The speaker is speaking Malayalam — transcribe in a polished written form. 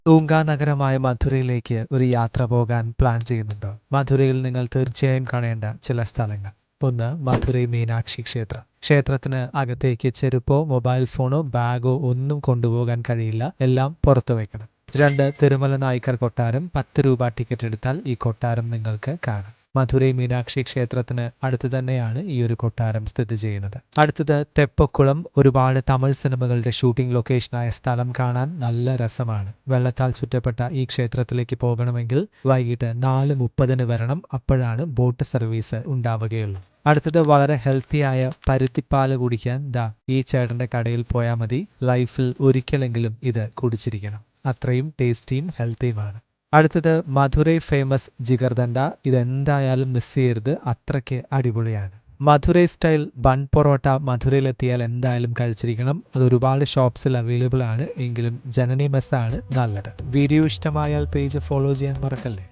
തൂങ്കാ നഗരമായ മധുരയിലേക്ക് ഒരു യാത്ര പോകാൻ പ്ലാൻ ചെയ്യുന്നുണ്ടോ? മധുരയിൽ നിങ്ങൾ തീർച്ചയായും കാണേണ്ട ചില സ്ഥലങ്ങൾ. 1. മധുരൈ മീനാക്ഷി ക്ഷേത്രം. ക്ഷേത്രത്തിന് അകത്തേക്ക് ചെരുപ്പോ മൊബൈൽ ഫോണോ ബാഗോ ഒന്നും കൊണ്ടുപോകാൻ കഴിയില്ല. എല്ലാം പുറത്തു വയ്ക്കണം. 2. തിരുമല നായ്ക്കർ കൊട്ടാരം. 10 രൂപ ടിക്കറ്റ് എടുത്താൽ ഈ കൊട്ടാരം നിങ്ങൾക്ക് കാണാം. മധുരൈ മീനാക്ഷി ക്ഷേത്രത്തിന് അടുത്ത് തന്നെയാണ് ഈ ഒരു കൊട്ടാരം സ്ഥിതി ചെയ്യുന്നത്. അടുത്തത് തെപ്പക്കുളം. ഒരുപാട് തമിഴ് സിനിമകളുടെ ഷൂട്ടിംഗ് ലൊക്കേഷനായ സ്ഥലം കാണാൻ നല്ല രസമാണ്. വെള്ളത്താൽ ചുറ്റപ്പെട്ട ഈ ക്ഷേത്രത്തിലേക്ക് പോകണമെങ്കിൽ വൈകിട്ട് 4:30 വരണം. അപ്പോഴാണ് ബോട്ട് സർവീസ് ഉണ്ടാവുകയുള്ളൂ. അടുത്തത് വളരെ ഹെൽത്തിയായ പരുത്തിപ്പാല് കുടിക്കാൻ ഈ ചേട്ടൻ്റെ കടയിൽ പോയാൽ മതി. ലൈഫിൽ ഒരിക്കലെങ്കിലും ഇത് കുടിച്ചിരിക്കണം. അത്രയും ടേസ്റ്റിയും ഹെൽത്തിയുമാണ്. അടുത്തത് മധുരൈ ഫേമസ് ജിഗർദണ്ഡ. ഇതെന്തായാലും മിസ് ചെയ്യരുത്, അത്രയ്ക്ക് അടിപൊളിയാണ്. മധുരൈ സ്റ്റൈൽ ബൺ പൊറോട്ട മധുരയിലെത്തിയാൽ എന്തായാലും കഴിച്ചിരിക്കണം. അത് ഒരുപാട് ഷോപ്സിൽ അവൈലബിൾ ആണ്. എങ്കിലും ജനനി മെസ്സാണ് നല്ലത്. വീഡിയോ ഇഷ്ടമായാൽ പേജ് ഫോളോ ചെയ്യാൻ മറക്കല്ലേ.